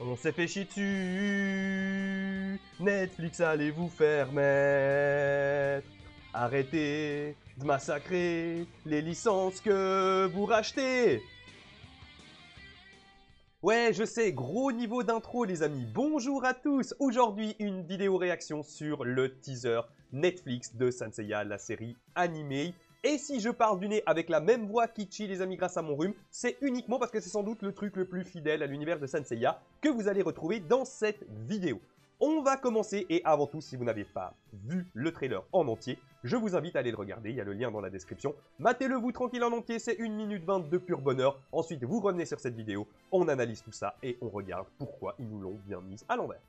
On s'est fait chier dessus. Netflix, allez vous faire mettre. Arrêtez de massacrer les licences que vous rachetez. Ouais, je sais, gros niveau d'intro les amis. Bonjour à tous. Aujourd'hui, une vidéo réaction sur le teaser Netflix de Saint Seiya, la série animée. Et si je parle du nez avec la même voix Kichi les amis grâce à mon rhume, c'est uniquement parce que c'est sans doute le truc le plus fidèle à l'univers de Saint Seiya que vous allez retrouver dans cette vidéo. On va commencer et avant tout, si vous n'avez pas vu le trailer en entier, je vous invite à aller le regarder, il y a le lien dans la description. Matez-le vous tranquille en entier, c'est 1 minute 20 de pur bonheur. Ensuite, vous revenez sur cette vidéo, on analyse tout ça et on regarde pourquoi ils nous l'ont bien mise à l'envers.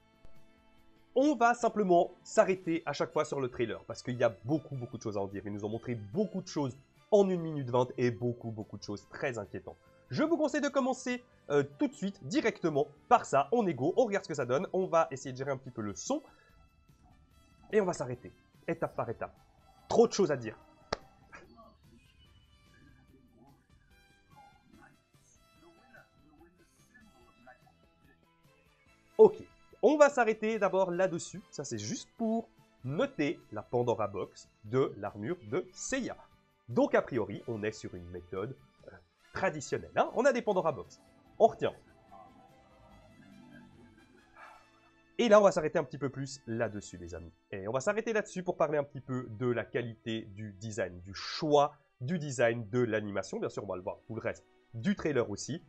On va simplement s'arrêter à chaque fois sur le trailer parce qu'il y a beaucoup de choses à en dire. Ils nous ont montré beaucoup de choses en 1 minute 20 et beaucoup de choses très inquiétantes. Je vous conseille de commencer tout de suite, directement, par ça, on est go, on regarde ce que ça donne, on va essayer de gérer un petit peu le son, et on va s'arrêter, étape par étape. Trop de choses à dire. Ok, on va s'arrêter d'abord là-dessus, ça c'est juste pour noter la Pandora Box de l'armure de Seiya. Donc a priori, on est sur une méthode traditionnelle, hein. On a des Pandora Box, on retient. Et là, on va s'arrêter un petit peu plus là-dessus, les amis. Et on va s'arrêter là-dessus pour parler un petit peu de la qualité du design, du choix du design de l'animation. Bien sûr, on va le voir tout le reste du trailer aussi.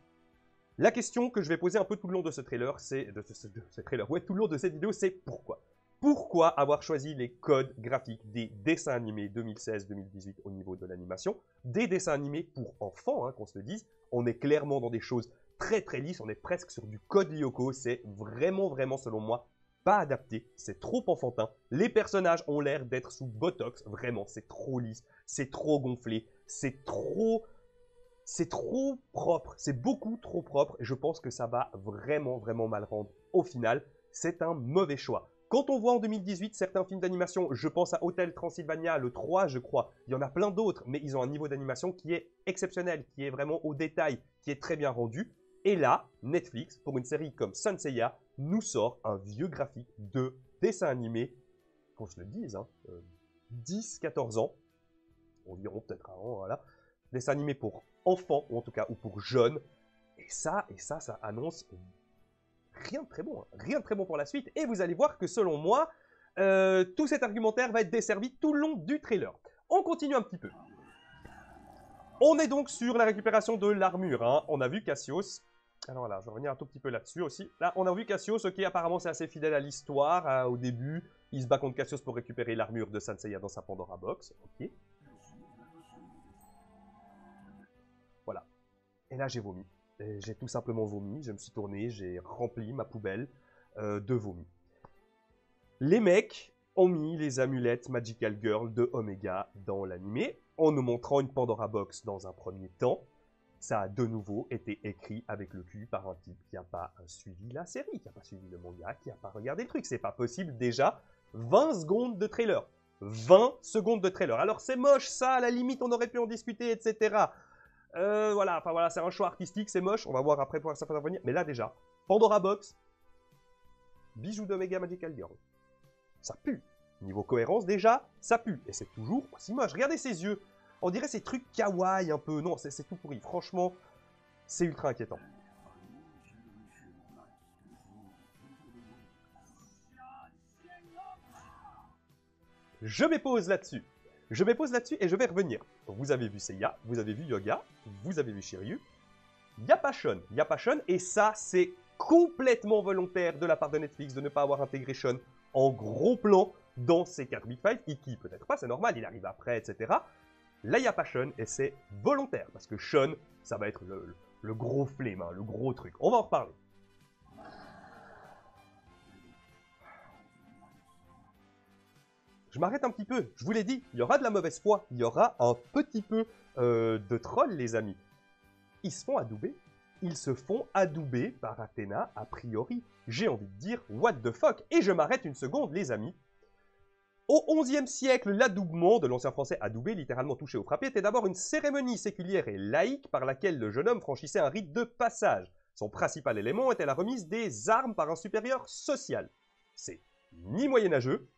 La question que je vais poser un peu tout le long de ce trailer, tout le long de cette vidéo, c'est pourquoi? Pourquoi avoir choisi les codes graphiques des dessins animés 2016-2018 au niveau de l'animation? Des dessins animés pour enfants, hein, qu'on se le dise. On est clairement dans des choses très lisses, on est presque sur du code Lyoko. C'est vraiment selon moi pas adapté, c'est trop enfantin. Les personnages ont l'air d'être sous Botox, vraiment, c'est trop lisse, c'est trop gonflé, c'est trop propre, c'est beaucoup trop propre et je pense que ça va vraiment mal rendre au final. C'est un mauvais choix. Quand on voit en 2018 certains films d'animation, je pense à Hotel Transylvania, le 3 je crois, il y en a plein d'autres, mais ils ont un niveau d'animation qui est exceptionnel, qui est vraiment au détail, qui est très bien rendu. Et là, Netflix, pour une série comme Saint Seiya, nous sort un vieux graphique de dessin animé, qu'on se le dise, hein, 10-14 ans, environ peut-être avant, voilà, dessin animé pour enfants, ou en tout cas, ou pour jeunes, et ça annonce rien de très bon, hein, rien de très bon pour la suite, et vous allez voir que selon moi, tout cet argumentaire va être desservi tout le long du trailer. On continue un petit peu. On est donc sur la récupération de l'armure, hein. On a vu Cassius. Alors là, je vais revenir un tout petit peu là-dessus aussi. Là, on a vu Cassius, ok, apparemment c'est assez fidèle à l'histoire. Hein, au début, il se bat contre Cassius pour récupérer l'armure de Saint Seiya dans sa Pandora Box. Ok. Voilà. Et là, j'ai vomi. J'ai tout simplement vomi. Je me suis tourné, j'ai rempli ma poubelle de vomi. Les mecs ont mis les amulettes Magical Girl de Omega dans l'animé, en nous montrant une Pandora Box dans un premier temps. Ça a de nouveau été écrit avec le cul par un type qui n'a pas suivi la série, qui n'a pas suivi le manga, qui n'a pas regardé le truc. C'est pas possible déjà. 20 secondes de trailer. 20 secondes de trailer. Alors c'est moche ça, à la limite on aurait pu en discuter, etc. Voilà, enfin voilà, c'est un choix artistique, c'est moche. On va voir après pour ça va venir. Mais là déjà, Pandora Box, bijoux d'Omega Magical Girl. Ça pue. Niveau cohérence déjà, ça pue. Et c'est toujours aussi moche. Regardez ses yeux. On dirait ces trucs kawaii un peu. Non, c'est tout pourri. Franchement, c'est ultra inquiétant. Je m'épose là-dessus. Je m'épose là-dessus et je vais revenir. Vous avez vu Seiya, vous avez vu Yoga, vous avez vu Shiryu. Il n'y a pas Shun. Il n'y a pas Shun. Et ça, c'est complètement volontaire de la part de Netflix de ne pas avoir intégré Shun en gros plan dans ces 4 Big Five. Iki, peut-être pas, c'est normal, il arrive après, etc. Là, il n'y a pas Shun et c'est volontaire parce que Shun, ça va être le gros flemme, hein, le gros truc. On va en reparler. Je m'arrête un petit peu, je vous l'ai dit, il y aura de la mauvaise foi, il y aura un petit peu de troll, les amis. Ils se font adouber. Ils se font adouber par Athéna a priori. J'ai envie de dire, what the fuck? Et je m'arrête une seconde, les amis. Au XIe siècle, l'adoubement, de l'ancien français adouber, littéralement touché ou frappé, était d'abord une cérémonie séculière et laïque par laquelle le jeune homme franchissait un rite de passage. Son principal élément était la remise des armes par un supérieur social. C'est ni moyenâgeux,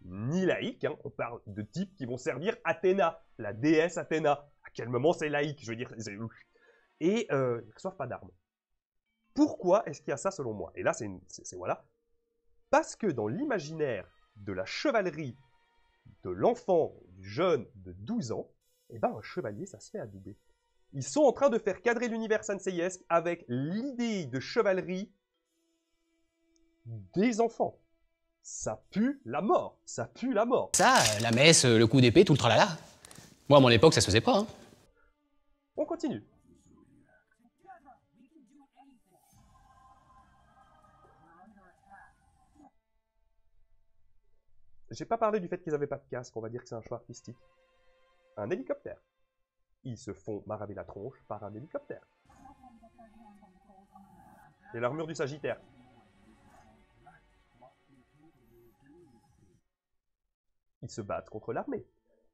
ni laïque. Hein. On parle de types qui vont servir Athéna, la déesse Athéna. À quel moment c'est laïque? Je veux dire, et ils ne reçoivent pas d'armes. Pourquoi est-ce qu'il y a ça selon moi? Et là, c'est voilà. Parce que dans l'imaginaire de la chevalerie, de l'enfant, du jeune de 12 ans, eh ben, un chevalier, ça se fait adouber. Ils sont en train de faire cadrer l'univers sanseiesque avec l'idée de chevalerie des enfants. Ça pue la mort. Ça pue la mort. Ça, la messe, le coup d'épée, tout le tralala. Moi, à mon époque, ça se faisait pas. Hein. On continue. J'ai pas parlé du fait qu'ils n'avaient pas de casque, on va dire que c'est un choix artistique. Un hélicoptère. Ils se font maraver la tronche par un hélicoptère. Et l'armure du Sagittaire. Ils se battent contre l'armée.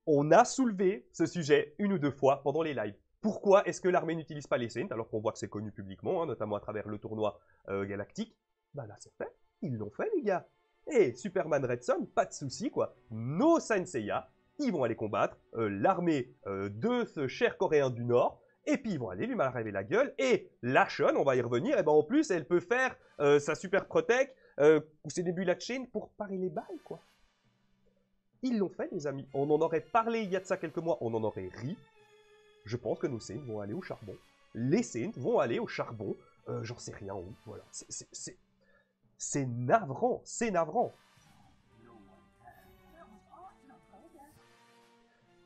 On a soulevé ce sujet une ou deux fois pendant les lives. Pourquoi est-ce que l'armée n'utilise pas les Saints, alors qu'on voit que c'est connu publiquement, hein, notamment à travers le tournoi galactique? Bah là, c'est fait. Ils l'ont fait, les gars. Et Superman Red Son, pas de souci, quoi. Nos Saint Seiya, ils vont aller combattre l'armée de ce cher Coréen du Nord, et puis ils vont aller lui maraver la gueule, et la Shun, on va y revenir, et ben en plus, elle peut faire sa super protect, ou ses débuts la chain pour parer les balles, quoi. Ils l'ont fait, les amis. On en aurait parlé il y a de ça quelques mois, on en aurait ri. Je pense que nos Saints vont aller au charbon. Les Saints vont aller au charbon, j'en sais rien où, voilà. C'est navrant, c'est navrant.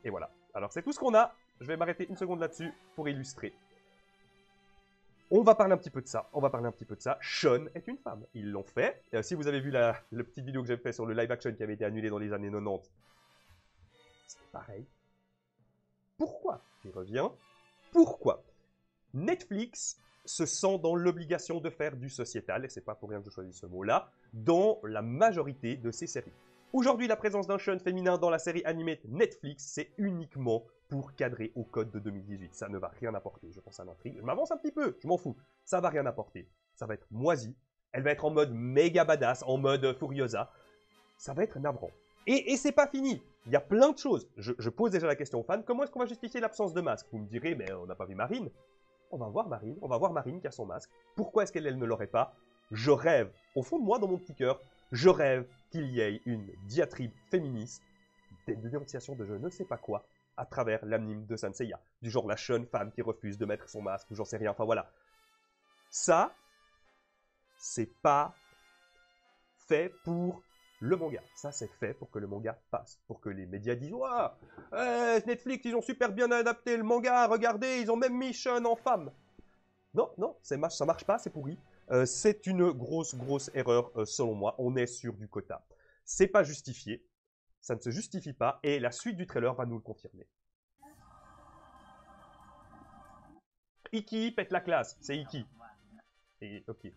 Et voilà. Alors c'est tout ce qu'on a. Je vais m'arrêter une seconde là-dessus pour illustrer. On va parler un petit peu de ça. Shun est une femme. Ils l'ont fait. Si vous avez vu la petite vidéo que j'ai fait sur le live action qui avait été annulé dans les années 90, c'est pareil. Pourquoi? J'y reviens. Pourquoi? Netflix se sent dans l'obligation de faire du sociétal, et c'est pas pour rien que je choisis ce mot-là, dans la majorité de ses séries. Aujourd'hui, la présence d'un Shun féminin dans la série animée Netflix, c'est uniquement pour cadrer au code de 2018. Ça ne va rien apporter. Je pense à l'intrigue. Je m'avance un petit peu, je m'en fous. Ça va rien apporter. Ça va être moisi. Elle va être en mode méga badass, en mode Furiosa. Ça va être navrant. Et c'est pas fini. Il y a plein de choses. Je pose déjà la question aux fans. Comment est-ce qu'on va justifier l'absence de masque? Vous me direz, mais on n'a pas vu Marine. On va voir Marine qui a son masque. Pourquoi est-ce qu'elle ne l'aurait pas? Je rêve, au fond de moi, dans mon petit cœur, je rêve qu'il y ait une diatribe féministe, des dénonciations de je ne sais pas quoi, à travers l'anime de Saint Seiya. Du genre la jeune femme qui refuse de mettre son masque, ou j'en sais rien, enfin voilà. Ça, c'est pas fait pour le manga. Ça, c'est fait pour que le manga passe. Pour que les médias disent « Ouah, Netflix, ils ont super bien adapté le manga, regardez, ils ont même mis Shun en femme. » Non, non, ça marche pas, c'est pourri. C'est une grosse erreur selon moi. On est sur du quota. C'est pas justifié. Ça ne se justifie pas. Et la suite du trailer va nous le confirmer. Iki pète la classe. C'est Iki. Et ok.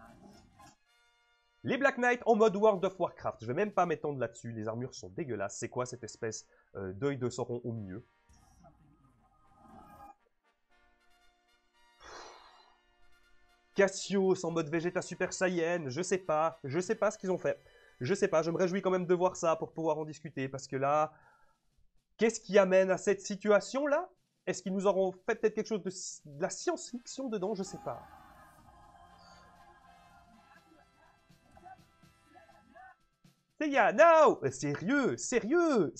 Les Black Knight en mode World of Warcraft. Je vais même pas m'étendre là-dessus. Les armures sont dégueulasses. C'est quoi cette espèce d'œil de Sauron au milieu? Cassios en mode Vegeta Super Saiyan, je sais pas ce qu'ils ont fait. Je sais pas, je me réjouis quand même de voir ça pour pouvoir en discuter, parce que là, qu'est-ce qui amène à cette situation-là? Est-ce qu'ils nous auront fait peut-être quelque chose de la science-fiction dedans? Je sais pas. Seiya, no! Sérieux, sérieux!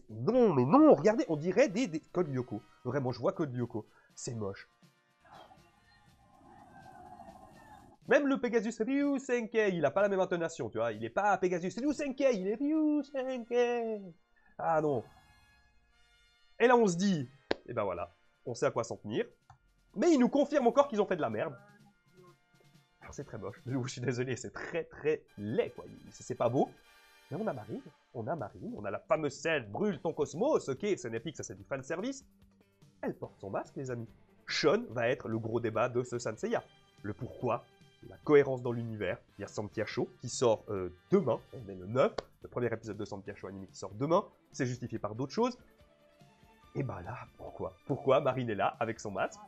Non, mais non, regardez, on dirait des Code Lyoko. Vraiment, je vois Code Lyoko. C'est moche. Même le Pegasus Ryu Senkei, il n'a pas la même intonation, tu vois. Il n'est pas Pegasus Ryu Senkei, il est Ryu Senkei. Ah non. Et là, on se dit, et ben voilà, on sait à quoi s'en tenir. Mais il nous confirme encore qu'ils ont fait de la merde. Alors c'est très moche, je suis désolé, c'est très laid, quoi. C'est pas beau. Mais on a Marine, on a la fameuse scène, brûle ton cosmos, ok, c'est épique, ça c'est du fanservice. Elle porte son masque, les amis. Shun va être le gros débat de ce Saint Seiya. Le pourquoi, la cohérence dans l'univers. Il y a Sampia Show qui sort demain, on est le 9, le premier épisode de Sampia Show animé qui sort demain, c'est justifié par d'autres choses. Et bah là, pourquoi Marine est là avec son masque?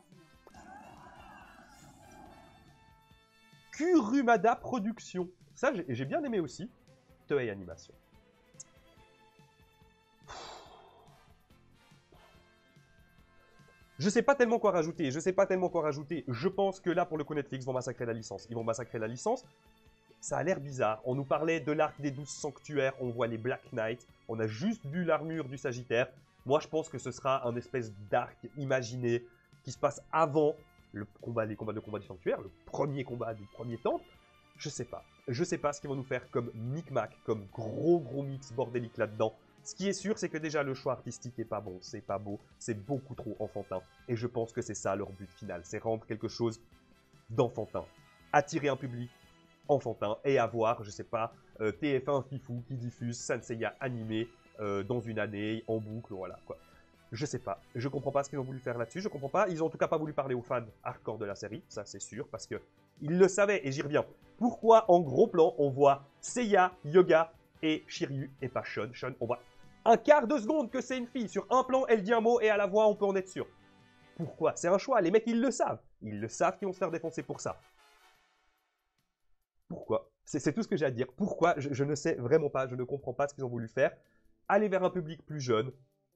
Kurumada Productions. Ça, j'ai bien aimé aussi. Toei Animation. Je sais pas tellement quoi rajouter. Je pense que là, pour le coup, Netflix vont massacrer la licence. Ils vont massacrer la licence. Ça a l'air bizarre. On nous parlait de l'arc des 12 sanctuaires. On voit les Black Knights. On a juste vu l'armure du Sagittaire. Moi, je pense que ce sera un espèce d'arc imaginé qui se passe avant les combats du sanctuaire, le premier combat du premier temple. Je sais pas. Je sais pas ce qu'ils vont nous faire comme micmac, comme gros mix bordélique là-dedans. Ce qui est sûr, c'est que déjà le choix artistique est pas bon, c'est pas beau, c'est beaucoup trop enfantin. Et je pense que c'est ça leur but final, c'est rendre quelque chose d'enfantin. Attirer un public enfantin et avoir, je sais pas, TF1 Fifou qui diffuse Sanseiya animé dans une année, en boucle, voilà quoi. Je sais pas, je comprends pas ce qu'ils ont voulu faire là-dessus, je comprends pas. Ils ont en tout cas pas voulu parler aux fans hardcore de la série, ça c'est sûr, parce que ils le savaient, et j'y reviens. Pourquoi en gros plan on voit Seiya, Yoga et Shiryu et pas Shun. Shun, on voit un quart de seconde que c'est une fille. Sur un plan, elle dit un mot et à la voix, on peut en être sûr. Pourquoi? C'est un choix, les mecs ils le savent. Ils le savent qu'ils vont se faire défoncer pour ça. Pourquoi? C'est tout ce que j'ai à dire. Pourquoi? Je ne sais vraiment pas, je ne comprends pas ce qu'ils ont voulu faire. Aller vers un public plus jeune,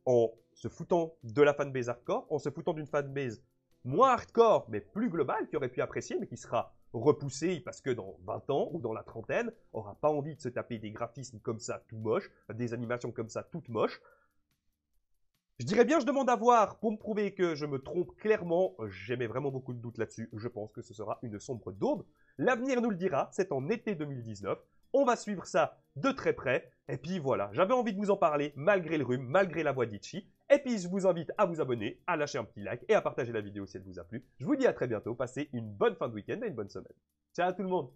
en se foutant de la fanbase hardcore, en se foutant d'une fanbase moins hardcore, mais plus globale, qui aurait pu apprécier, mais qui sera repoussée parce que dans 20 ans ou dans la trentaine, aura pas envie de se taper des graphismes comme ça tout moches, des animations comme ça toutes moches. Je dirais bien, je demande à voir pour me prouver que je me trompe clairement. J'aimais vraiment beaucoup de doutes là-dessus. Je pense que ce sera une sombre daube. L'avenir nous le dira, c'est en été 2019. On va suivre ça de très près. Et puis voilà, j'avais envie de vous en parler malgré le rhume, malgré la voix d'Itchy. Et puis je vous invite à vous abonner, à lâcher un petit like et à partager la vidéo si elle vous a plu. Je vous dis à très bientôt, passez une bonne fin de week-end et une bonne semaine. Ciao tout le monde!